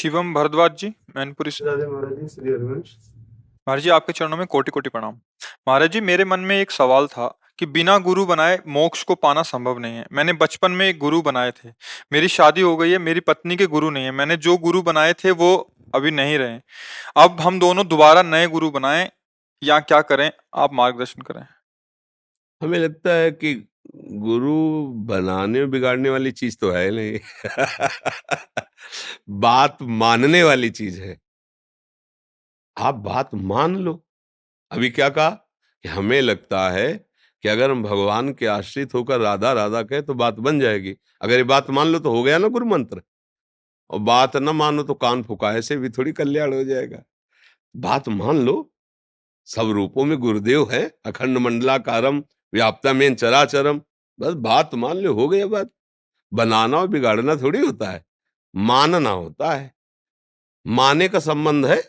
शिवम भारद्वाज जी, मैनपुरी से। राधे महाराज जी, श्री हरिवंश। महाराज जी, आपके चरणों में कोटि कोटि प्रणाम। महाराज जी, मेरे मन में एक सवाल था कि बिना गुरु बनाए मोक्ष को पाना संभव नहीं है। मैंने बचपन में एक गुरु बनाए थे। मेरी शादी हो गई है, मेरी पत्नी के गुरु नहीं है। मैंने जो गुरु बनाए थे वो अभी नहीं रहे। अब हम दोनों दोबारा नए गुरु बनाएं या क्या करें? आप मार्गदर्शन करें। हमें लगता है कि गुरु बनाने और बिगाड़ने वाली चीज तो है नहीं। बात मानने वाली चीज है। आप बात मान लो। अभी क्या कहा कि हमें लगता है कि अगर हम भगवान के आश्रित होकर राधा राधा कहें तो बात बन जाएगी। अगर ये बात मान लो तो हो गया ना गुरु मंत्र। और बात न मानो तो कान फुका, ऐसे भी थोड़ी कल्याण हो जाएगा। बात मान लो। सब रूपों में गुरुदेव है, अखंड मंडलाकारम व्याप्तमेन चराचरम। बस बात मान लो, हो गया बात। बनाना और बिगाड़ना थोड़ी होता है, मानना होता है। माने का संबंध है,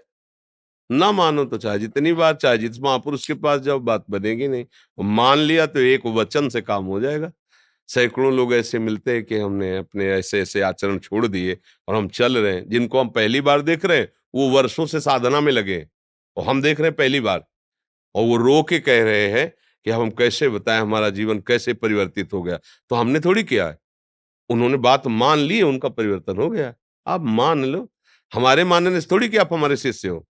ना मानो तो चाहे जितनी बार, चाहे जिस महापुरुष के पास जाओ, बात बनेगी नहीं। और मान लिया तो एक वचन से काम हो जाएगा। सैकड़ों लोग ऐसे मिलते हैं कि हमने अपने ऐसे ऐसे आचरण छोड़ दिए और हम चल रहे हैं। जिनको हम पहली बार देख रहे हैं वो वर्षों से साधना में लगे हैं, और हम देख रहे हैं पहली बार। और वो रो के कह रहे हैं कि हम कैसे बताएं हमारा जीवन कैसे परिवर्तित हो गया। तो हमने थोड़ी किया है, उन्होंने बात मान ली है, उनका परिवर्तन हो गया। आप मान लो। हमारे मानने से थोड़ी कि आप हमारे शिष्य हो,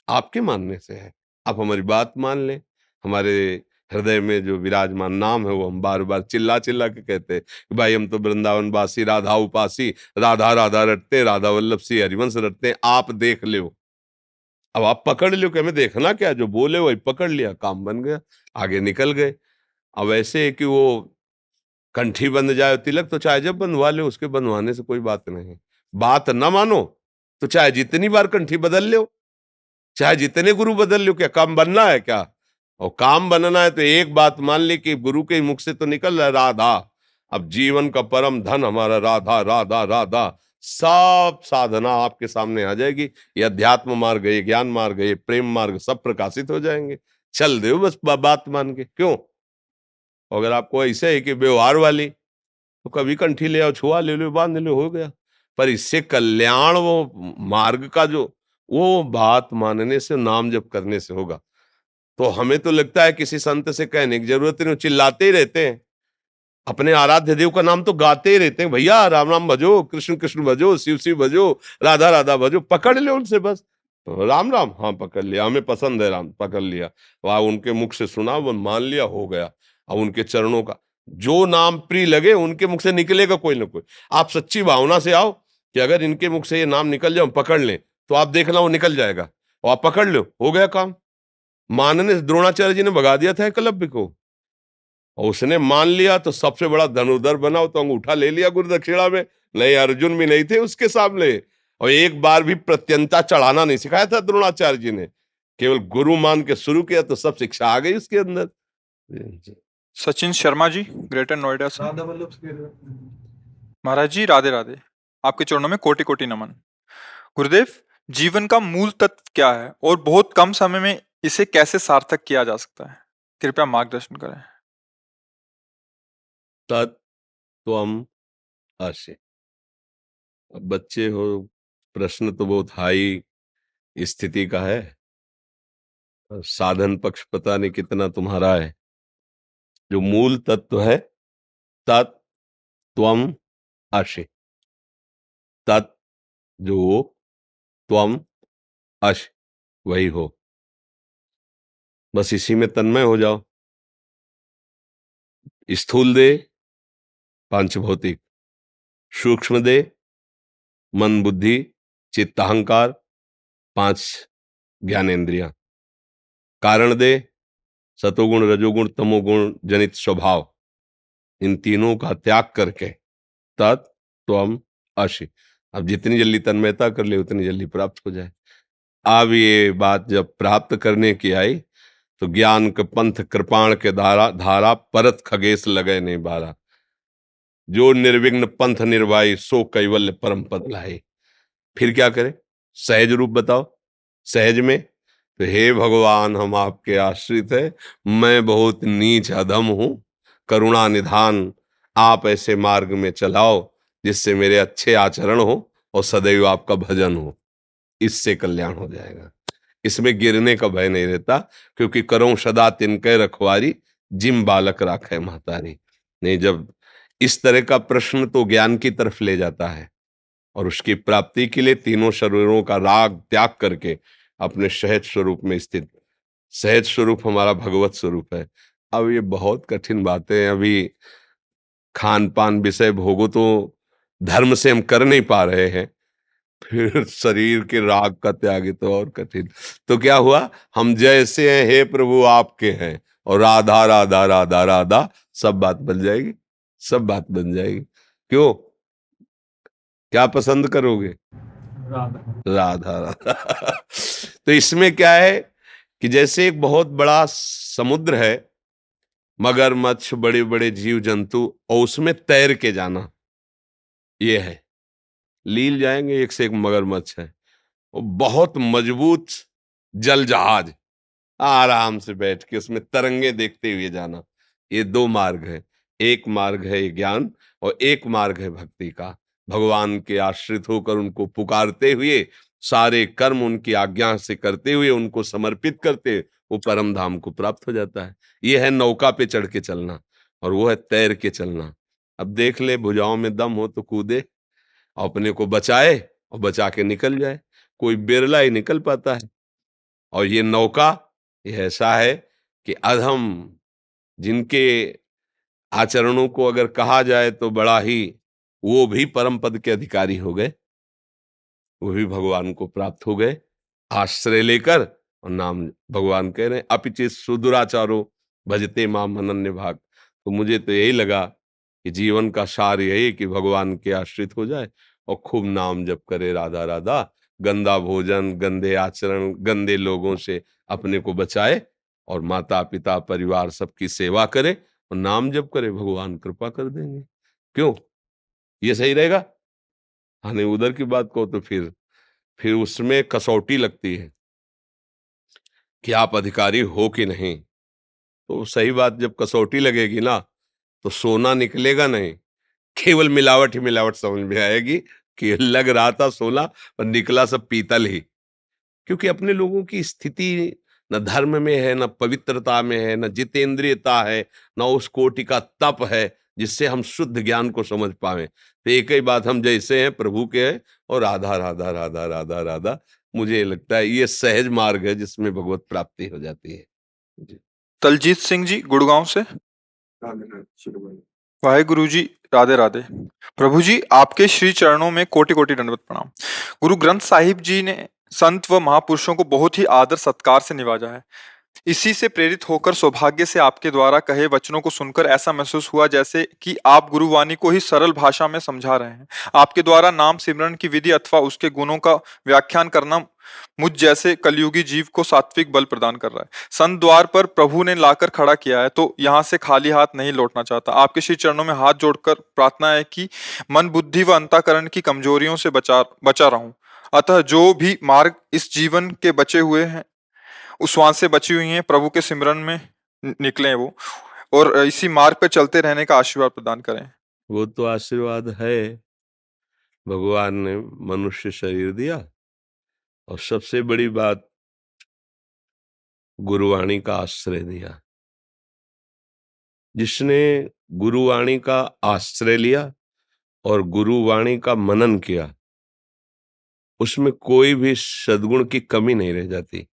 आपके मानने से है। आप हमारी बात मान लें। हमारे हृदय में जो विराजमान नाम है वो हम बार बार चिल्ला चिल्ला के कहते हैं कि भाई हम तो वृंदावन वासी, राधा उपासी, राधा राधा रटते, राधा वल्लभ सी हरिवंश रटते हैं, आप देख लो। अब आप पकड़ लो कि हमें देखना क्या, जो बोले वही पकड़ लिया, काम बन गया, आगे निकल गए। अब ऐसे है कि वो कंठी बंध जाए तिलक तो चाहे जब बंधवा ले, उसके बंधवाने से कोई बात नहीं। बात न मानो तो चाहे जितनी बार कंठी बदल लो, चाहे जितने गुरु बदल लो, क्या काम बनना है क्या? और काम बनना है तो एक बात मान ली कि गुरु के मुख से तो निकल रहा है राधा। अब जीवन का परम धन हमारा राधा राधा राधा। सब साधना आपके सामने आ जाएगी। ये अध्यात्म मार्ग, ये ज्ञान मार्ग, ये प्रेम मार्ग, सब प्रकाशित हो जाएंगे। चल दो बस बात मान के। क्यों? अगर आपको ऐसे है कि व्यवहार वाली, तो कभी कंठी ले आओ, छुआ ले लो, बांध लो, हो गया। पर इससे कल्याण वो मार्ग का जो, वो बात मानने से, नाम जप करने से होगा। तो हमें तो लगता है किसी संत से कहने की जरूरत नहीं, चिल्लाते ही रहते हैं। अपने आराध्य देव का नाम तो गाते ही रहते हैं, भैया राम राम भजो, कृष्ण कृष्ण भजो, शिव शिव भजो, राधा राधा भजो। पकड़ ले उनसे बस। राम राम, हाँ पकड़ लिया, हमें पसंद है राम, पकड़ लिया। वह उनके मुख से सुना, वो मान लिया, हो गया। अब उनके चरणों का जो नाम प्रिय लगे उनके मुख से निकलेगा कोई ना कोई। आप सच्ची भावना से आओ कि अगर इनके मुख से ये नाम निकल जाए, पकड़ लें, तो आप देखना वो निकल जाएगा। और आप पकड़ लो, हो गया काम। मानने से द्रोणाचार्य जी ने भगा दिया था एकलव्य को, और उसने मान लिया तो सबसे बड़ा धनुर्धर बना। तो अंगूठा ले लिया गुरु दक्षिणा में। नहीं, अर्जुन भी नहीं थे उसके सामने। और एक बार भी प्रत्यंता चढ़ाना नहीं सिखाया था द्रोणाचार्य जी ने, केवल गुरु मान के शुरू किया तो सब शिक्षा आ गई उसके अंदर। सचिन शर्मा जी, ग्रेटर नोएडा से। राधा वल्लभ से। महाराज जी, राधे राधे। आपके चरणों में कोटि कोटि नमन। गुरुदेव, जीवन का मूल तत्व क्या है और बहुत कम समय में इसे कैसे सार्थक किया जा सकता है? कृपया मार्गदर्शन करें। तत्त्वम अस्य। अब बच्चे हो, प्रश्न तो बहुत हाई स्थिति का है। साधन पक्ष पता नहीं कितना तुम्हारा है। जो मूल तत्व है, तत्त्वम अस्य। तत् जो, त्वम अश, वही हो। बस इसी में तन्मय हो जाओ। स्थूल दे पांच भौतिक, सूक्ष्म दे मन बुद्धि चित्त अहंकार पांच ज्ञानेंद्रियां, कारण दे सतोगुण रजोगुण तमोगुण जनित स्वभाव, इन तीनों का त्याग करके तत्त्वम अशि। अब जितनी जल्दी तन्मयता कर ले उतनी जल्दी प्राप्त हो जाए। अब ये बात जब प्राप्त करने की आई तो ज्ञान के पंथ कृपाण के धारा धारा परत खगेश लगे नहीं बारा। जो निर्विघ्न पंथ निर्वाही सो कैवल्य परम पद लाए। फिर क्या करें? सहज रूप बताओ। सहज में तो हे भगवान, हम आपके आश्रित है, मैं बहुत नीच अधम हूं, करुणा निधान। आप ऐसे मार्ग में चलाओ जिससे मेरे अच्छे आचरण हो और सदैव आपका भजन हो, इससे कल्याण हो जाएगा। इसमें गिरने का भय नहीं रहता, क्योंकि करो सदा तिनके रखवारी, जिम बालक राखे महतारी। नहीं, जब इस तरह का प्रश्न तो ज्ञान की तरफ ले जाता है, और उसकी प्राप्ति के लिए तीनों शरीरों का राग त्याग करके अपने सहज स्वरूप में स्थित, सहज स्वरूप हमारा भगवत स्वरूप है। अब ये बहुत कठिन बातें हैं, अभी खान पान विषय भोगो तो धर्म से हम कर नहीं पा रहे हैं, फिर शरीर के राग का त्याग तो और कठिन। तो क्या हुआ, हम जैसे हैं हे प्रभु आपके हैं, और राधा राधा राधा राधा, सब बात बन जाएगी, सब बात बन जाएगी। क्यों, क्या पसंद करोगे? राधा। राधा राधा। तो इसमें क्या है कि जैसे एक बहुत बड़ा समुद्र है, मगरमच्छ, बड़े बड़े जीव जंतु, और उसमें तैर के जाना, ये है। लील जाएंगे, एक से एक मगरमच्छ है, वो बहुत मजबूत जल जहाज, आराम से बैठ के उसमें तरंगे देखते हुए जाना। ये दो मार्ग है, एक मार्ग है ज्ञान, और एक मार्ग है भक्ति का। भगवान के आश्रित होकर उनको पुकारते हुए, सारे कर्म उनकी आज्ञा से करते हुए, उनको समर्पित करते, वो परम धाम को प्राप्त हो जाता है। ये है नौका पे चढ़ के चलना, और वो है तैर के चलना। अब देख ले, भुजाओं में दम हो तो कूदे, अपने को बचाए और बचा के निकल जाए। कोई बिरला ही निकल पाता है। और ये नौका, ये ऐसा है कि अधम, जिनके आचरणों को अगर कहा जाए तो बड़ा ही, वो भी परम पद के अधिकारी हो गए, वो भी भगवान को प्राप्त हो गए आश्रय लेकर। और नाम भगवान कह रहे हैं, अपिचित सुदुराचारो भजते माम अनन्य भाग। तो मुझे तो यही लगा कि जीवन का सार यही कि भगवान के आश्रित हो जाए और खूब नाम जप करे, राधा राधा, गंदा भोजन, गंदे आचरण, गंदे लोगों से अपने को बचाए, और माता पिता परिवार सबकी सेवा करे और नाम जप करे, भगवान कृपा कर देंगे। क्यों, ये सही रहेगा? हाँ, नहीं, उधर की बात को तो फिर उसमें कसौटी लगती है कि आप अधिकारी हो कि नहीं। तो सही बात, जब कसौटी लगेगी ना, तो सोना निकलेगा नहीं, केवल मिलावट ही मिलावट समझ में आएगी कि लग रहा था सोना पर निकला सब पीतल ही। क्योंकि अपने लोगों की स्थिति न धर्म में है, न पवित्रता में है, न जितेंद्रियता है, न उस कोटि का तप है जिससे हम शुद्ध ज्ञान को समझ पाए। तो एक ही बात, हम जैसे हैं प्रभु के हैं, और राधा राधा राधा राधा राधा। मुझे लगता है ये सहज मार्ग है जिसमें भगवत प्राप्ति हो जाती है जी। दलजीत सिंह जी गुड़गांव से। वाहेगुरु जी, राधे राधे। प्रभु जी, आपके श्री चरणों में कोटि कोटि दंडवत प्रणाम। गुरु ग्रंथ साहिब जी ने संत व महापुरुषों को बहुत ही आदर सत्कार से निवाजा है। इसी से प्रेरित होकर सौभाग्य से आपके द्वारा कहे वचनों को सुनकर ऐसा महसूस हुआ जैसे कि आप गुरुवाणी को ही सरल भाषा में समझा रहे हैं। आपके द्वारा नाम सिमरन की विधि अथवा उसके गुणों का व्याख्यान करना मुझ जैसे कलयुगी जीव को सात्विक बल प्रदान कर रहा है। संत द्वार पर प्रभु ने लाकर खड़ा किया है, तो यहाँ से खाली हाथ नहीं लौटना चाहता। आपके श्री चरणों में हाथ जोड़कर प्रार्थना है कि मन, बुद्धि व अंतःकरण की कमजोरियों से बचा रहूं। अतः जो भी मार्ग इस जीवन के बचे हुए हैं, उस वांछा से बची हुई हैं, प्रभु के सिमरन में निकले वो, और इसी मार्ग पर चलते रहने का आशीर्वाद प्रदान करें। वो तो आशीर्वाद है, भगवान ने मनुष्य शरीर दिया, और सबसे बड़ी बात, गुरुवाणी का आश्रय दिया। जिसने गुरुवाणी का आश्रय लिया और गुरुवाणी का मनन किया, उसमें कोई भी सद्गुण की कमी नहीं रह जाती।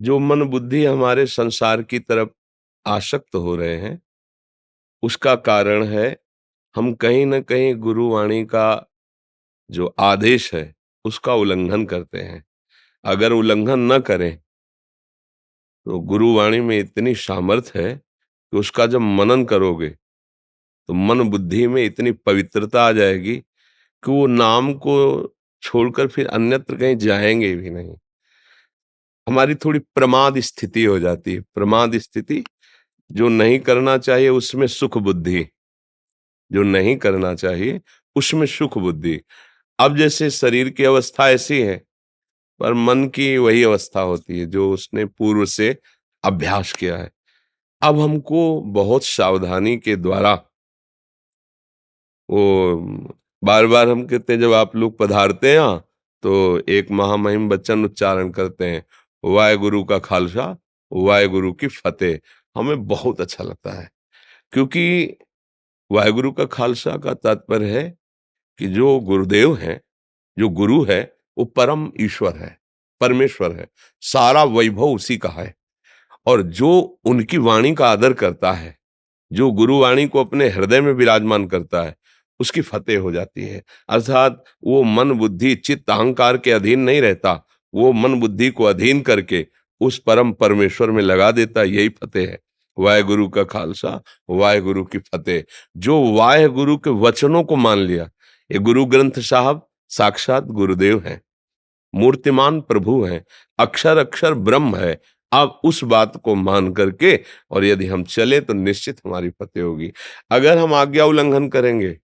जो मन बुद्धि हमारे संसार की तरफ आसक्त हो रहे हैं, उसका कारण है हम कहीं न कहीं गुरुवाणी का जो आदेश है उसका उल्लंघन करते हैं। अगर उल्लंघन न करें तो गुरुवाणी में इतनी सामर्थ्य है कि उसका जब मनन करोगे तो मन बुद्धि में इतनी पवित्रता आ जाएगी कि वो नाम को छोड़कर फिर अन्यत्र कहीं जाएंगे भी नहीं। हमारी थोड़ी प्रमाद स्थिति हो जाती है। प्रमाद स्थिति, जो नहीं करना चाहिए उसमें सुख बुद्धि, जो नहीं करना चाहिए उसमें सुख बुद्धि। अब जैसे शरीर की अवस्था ऐसी है, पर मन की वही अवस्था होती है जो उसने पूर्व से अभ्यास किया है। अब हमको बहुत सावधानी के द्वारा वो बार बार हम कहते हैं, जब आप लोग पधारते हैं यहाँ तो एक महामहिम वचन उच्चारण करते हैं, वाहेगुरु का खालसा, वाहेगुरु की फतेह। हमें बहुत अच्छा लगता है, क्योंकि वाहेगुरु का खालसा का तात्पर्य है कि जो गुरुदेव हैं, जो गुरु है, वो परम ईश्वर है, परमेश्वर है, सारा वैभव उसी का है। और जो उनकी वाणी का आदर करता है, जो गुरुवाणी को अपने हृदय में विराजमान करता है, उसकी फतेह हो जाती है। अर्थात वो मन बुद्धि चित्त अहंकार के अधीन नहीं रहता, वो मन बुद्धि को अधीन करके उस परम परमेश्वर में लगा देता है। यही फतेह है। वाहेगुरु का खालसा, वाहेगुरु की फतेह। जो वाहेगुरु के वचनों को मान लिया, ये गुरु ग्रंथ साहब साक्षात गुरुदेव हैं, मूर्तिमान प्रभु हैं, अक्षर अक्षर ब्रह्म है। आप उस बात को मान करके और यदि हम चले तो निश्चित हमारी फतेह होगी। अगर हम आज्ञा उल्लंघन करेंगे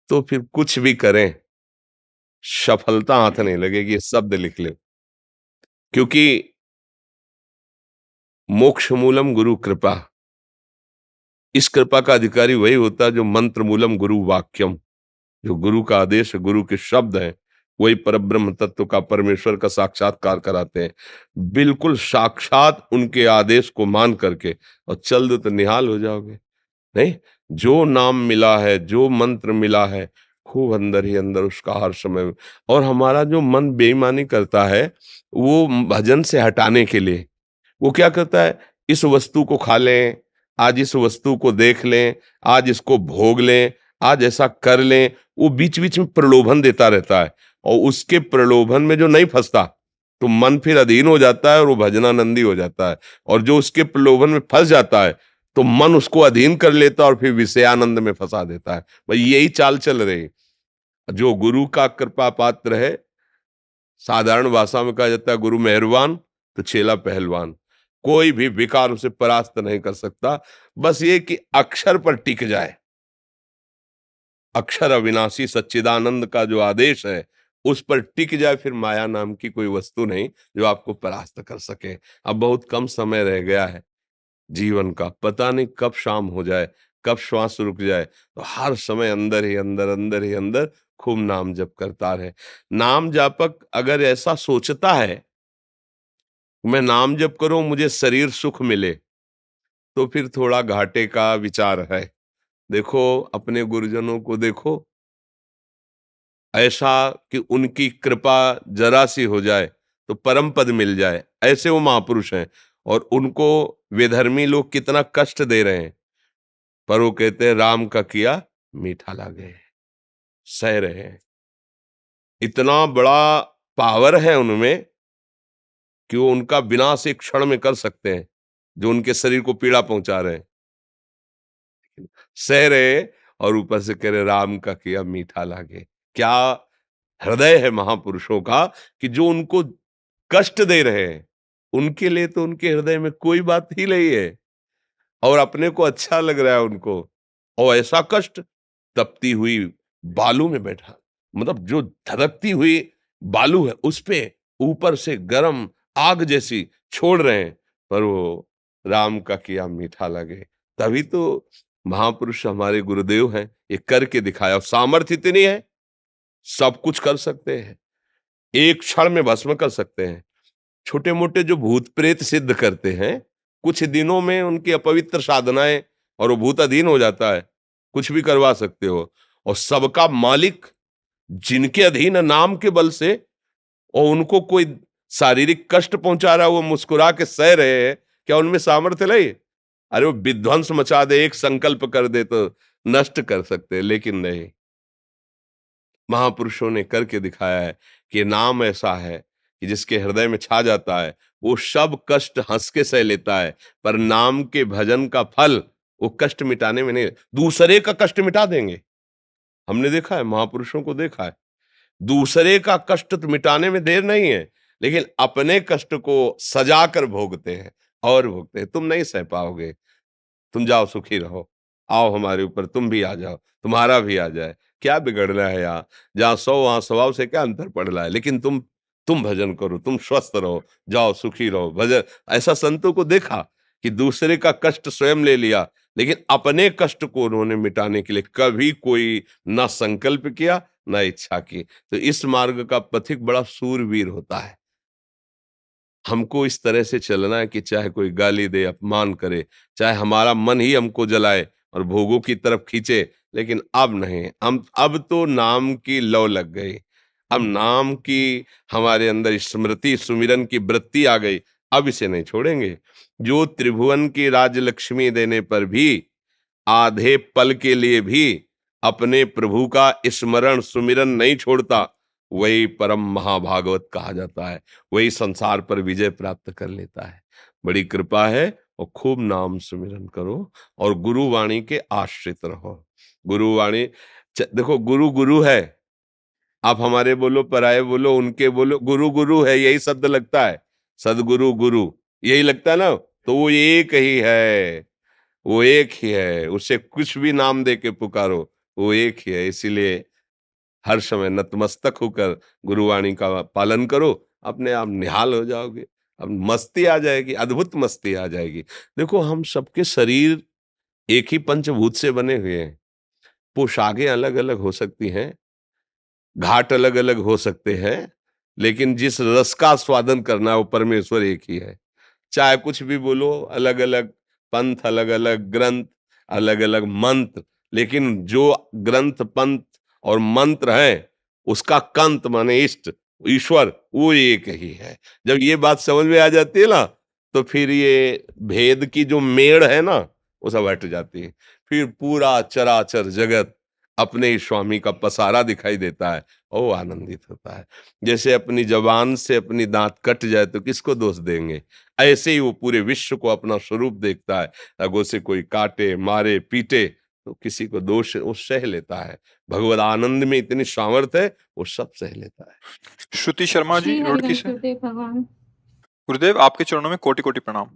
तो फिर कुछ भी करें, सफलता हाथ नहीं लगेगी। ये शब्द लिख ले, क्योंकि मोक्ष मूलम गुरु कृपा, इस कृपा का अधिकारी वही होता है जो मंत्र मूलम गुरु वाक्यम, जो गुरु का आदेश, गुरु के शब्द हैं, वही परब्रह्म तत्व का, परमेश्वर का साक्षात्कार कराते हैं। बिल्कुल साक्षात उनके आदेश को मान करके और चल दो तो निहाल हो जाओगे। नहीं, जो नाम मिला है, जो मंत्र मिला है, खूब अंदर ही अंदर उसका हर समय। और हमारा जो मन बेईमानी करता है, वो भजन से हटाने के लिए वो क्या करता है, इस वस्तु को खा लें, आज इस वस्तु को देख लें, आज इसको भोग लें, आज ऐसा कर लें। वो बीच बीच में प्रलोभन देता रहता है, और उसके प्रलोभन में जो नहीं फंसता तो मन फिर अधीन हो जाता है और वो भजनानंदी हो जाता है। और जो उसके प्रलोभन में फंस जाता है तो मन उसको अधीन कर लेता है और फिर विषयानंद में फंसा देता है। भाई यही चाल चल रही। जो गुरु का कृपा पात्र है, साधारण भाषा में कहा जाता है गुरु मेहरबान तो चेला पहलवान। कोई भी विकार उसे परास्त नहीं कर सकता। बस ये कि अक्षर पर टिक जाए, अक्षर अविनाशी सच्चिदानंद का जो आदेश है उस पर टिक जाए, फिर माया नाम की कोई वस्तु नहीं जो आपको परास्त कर सके। अब बहुत कम समय रह गया है जीवन का, पता नहीं कब शाम हो जाए, कब श्वास रुक जाए। तो हर समय अंदर ही अंदर, अंदर ही अंदर खूब नाम जप करता रहे। नाम जापक अगर ऐसा सोचता है मैं नाम जप करूं मुझे शरीर सुख मिले, तो फिर थोड़ा घाटे का विचार है। देखो अपने गुरुजनों को देखो, ऐसा कि उनकी कृपा जरा सी हो जाए तो परम पद मिल जाए, ऐसे वो महापुरुष हैं। और उनको विधर्मी लोग कितना कष्ट दे रहे हैं, पर वो कहते हैं राम का किया मीठा लागे, सह रहे हैं। इतना बड़ा पावर है उनमें कि वो उनका विनाश एक क्षण में कर सकते हैं, जो उनके शरीर को पीड़ा पहुंचा रहे हैं, सह रहे। और ऊपर से कह रहे राम का किया मीठा लागे। क्या हृदय है महापुरुषों का कि जो उनको कष्ट दे रहे हैं, उनके लिए तो उनके हृदय में कोई बात ही नहीं है, और अपने को अच्छा लग रहा है उनको। और ऐसा कष्ट, तपती हुई बालू में बैठा, मतलब जो धधकती हुई बालू है उस पे ऊपर से गरम आग जैसी छोड़ रहे हैं, पर वो राम का किया मीठा लगे। तभी तो महापुरुष हमारे गुरुदेव हैं, ये करके दिखाया। और सामर्थ्य इतनी है, सब कुछ कर सकते हैं, एक क्षण में भस्म कर सकते हैं। छोटे मोटे जो भूत प्रेत सिद्ध करते हैं, कुछ दिनों में उनकी अपवित्र साधनाएं और वो भूत अधीन हो जाता है, कुछ भी करवा सकते हो। और सबका मालिक जिनके अधीन है नाम के बल से, और उनको कोई शारीरिक कष्ट पहुंचा रहा है वो मुस्कुरा के सह रहे हैं, क्या उनमें सामर्थ्य नहीं? अरे वो विध्वंस मचा दे, एक संकल्प कर दे तो नष्ट कर सकते हैं, लेकिन नहीं, महापुरुषों ने करके दिखाया है कि नाम ऐसा है कि जिसके हृदय में छा जाता है वो सब कष्ट हंस के सह लेता है। पर नाम के भजन का फल वो कष्ट मिटाने में नहीं, दूसरे का कष्ट मिटा देंगे। हमने देखा है, महापुरुषों को देखा है, दूसरे का कष्ट तो मिटाने में देर नहीं है, लेकिन अपने कष्ट को सजा कर भोगते हैं और भोगते हैं। तुम नहीं सह पाओगे, तुम जाओ सुखी रहो, आओ हमारे ऊपर तुम भी आ जाओ, तुम्हारा भी आ जाए, क्या बिगड़ना है यार? जहाँ 100 वहाँ स्वभाव से क्या अंतर पड़ रहा है? लेकिन तुम भजन करो, तुम स्वस्थ रहो, जाओ सुखी रहो, भजन। ऐसा संतों को देखा कि दूसरे का कष्ट स्वयं ले लिया, लेकिन अपने कष्ट को उन्होंने मिटाने के लिए कभी कोई ना संकल्प किया ना इच्छा की। तो इस मार्ग का पथिक बड़ा सूरवीर होता है। हमको इस तरह से चलना है कि चाहे कोई गाली दे, अपमान करे, चाहे हमारा मन ही हमको जलाए और भोगों की तरफ खींचे, लेकिन अब नहीं। हम अब तो नाम की लौ लग गई। अब नाम की हमारे अंदर स्मृति सुमिरन की वृत्ति आ गई। अब इसे नहीं छोड़ेंगे। जो त्रिभुवन की राजलक्ष्मी देने पर भी आधे पल के लिए भी अपने प्रभु का स्मरण सुमिरन नहीं छोड़ता, वही परम महाभागवत कहा जाता है। वही संसार पर विजय प्राप्त कर लेता है। बड़ी कृपा है और खूब नाम सुमिरन करो और गुरु वाणी के आश्रित रहो। गुरु वाणी देखो, गुरु गुरु है। आप हमारे बोलो, पराये बोलो, उनके बोलो, गुरु गुरु है, यही शब्द लगता है। सदगुरु गुरु यही लगता है ना, तो वो एक ही है। वो एक ही है, उसे कुछ भी नाम दे के पुकारो, वो एक ही है। इसीलिए हर समय नतमस्तक होकर गुरुवाणी का पालन करो, अपने आप निहाल हो जाओगे। अब मस्ती आ जाएगी, अद्भुत मस्ती आ जाएगी। देखो, हम सबके शरीर एक ही पंचभूत से बने हुए हैं। पोशाकें अलग अलग हो सकती हैं, घाट अलग अलग हो सकते हैं, लेकिन जिस रस का स्वादन करना है वो परमेश्वर एक ही है। चाहे कुछ भी बोलो, अलग अलग पंथ, अलग अलग ग्रंथ, अलग अलग मंत्र, लेकिन जो ग्रंथ पंथ और मंत्र है, उसका कंत माने इष्ट ईश्वर, वो एक ही है। जब ये बात समझ में आ जाती है ना, तो फिर ये भेद की जो मेड़ है ना, वो सब हट जाती है। फिर पूरा चराचर जगत अपने ही स्वामी का पसारा दिखाई देता है और वो आनंदित होता है। जैसे अपनी जबान से अपनी दांत कट जाए तो किसको दोष देंगे, ऐसे ही वो पूरे विश्व को अपना स्वरूप देखता है। अगर उसे कोई काटे, मारे, पीटे, तो किसी को दोष वो सह लेता है। भगवत आनंद में इतनी सामर्थ्य है, वो सब सह लेता है। श्रुति शर्मा जी, श्री रुड़की हरिवंश से। गुरुदेव भगवान। गुरुदेव, आपके चरणों में कोटि कोटि प्रणाम।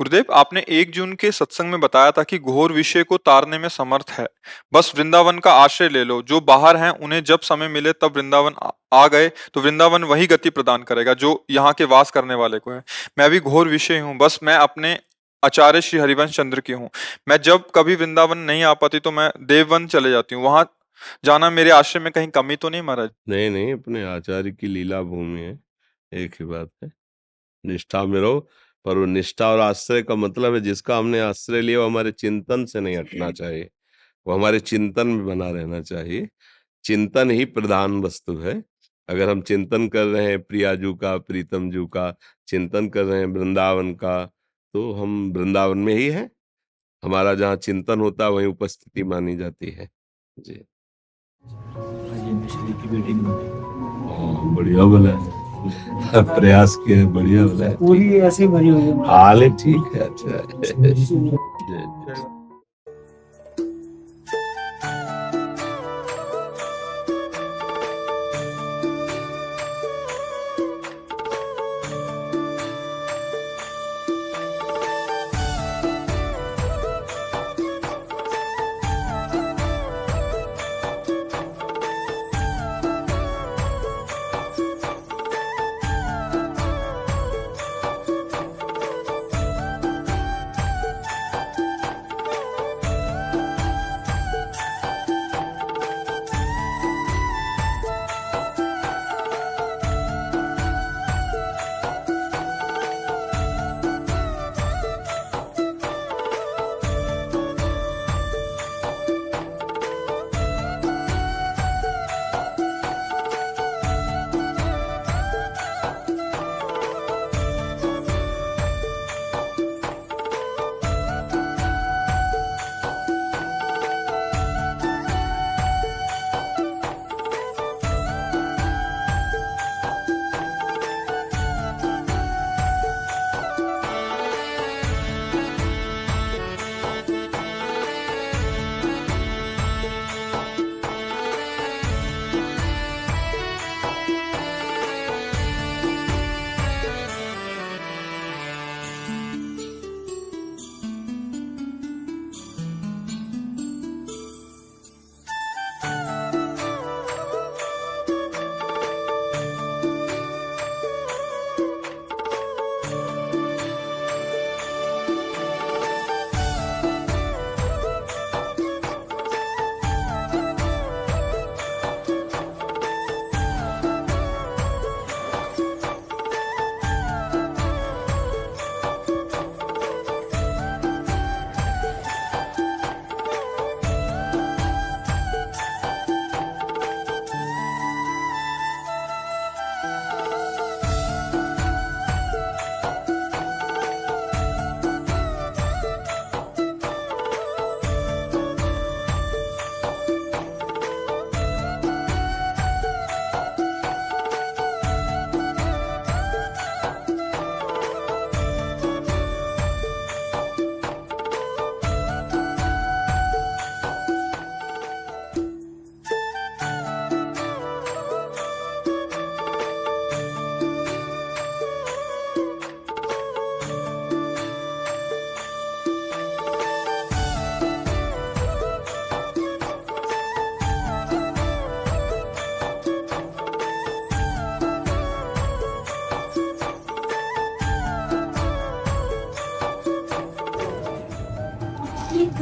गुरुदेव, आपने 1 जून के सत्संग में बताया था कि घोर विषय को तारने में समर्थ है, बस वृंदावन का आश्रय ले लो। जो बाहर हैं उन्हें जब समय मिले तब वृंदावन आ गए तो वृंदावन वही गति प्रदान करेगा जो यहाँ के वास करने वाले को है। मैं भी घोर विषय हूँ, बस मैं अपने आचार्य श्री हरिवंश चंद्र की हूँ। मैं जब कभी वृंदावन नहीं आ पाती तो मैं देववन चले जाती हूँ। वहां जाना मेरे आश्रय में कहीं कमी तो नहीं महाराज? नहीं नहीं, अपने आचार्य की लीला भूमि है, एक ही बात है। निष्ठा में रहो, पर वो निष्ठा और आश्रय का मतलब है जिसका हमने आश्रय लिया वो हमारे चिंतन से नहीं हटना चाहिए, वो हमारे चिंतन में बना रहना चाहिए। चिंतन ही प्रधान वस्तु है। अगर हम चिंतन कर रहे हैं प्रियाजू का, प्रीतम जू का, चिंतन कर रहे हैं वृंदावन का, तो हम वृंदावन में ही हैं। हमारा जहाँ चिंतन होता है वहीं उपस्थिति मानी जाती है। जी हाँ, बढ़िया बोला है। प्रयास किया है, बढ़िया बोला है। पूरी ऐसे भरी हुई है। हाल है, ठीक है, अच्छा है। जी।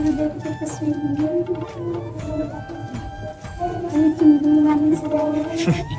गुरुदेव की तस्वीर होंगी। ये चुनरी वाली सजावट है।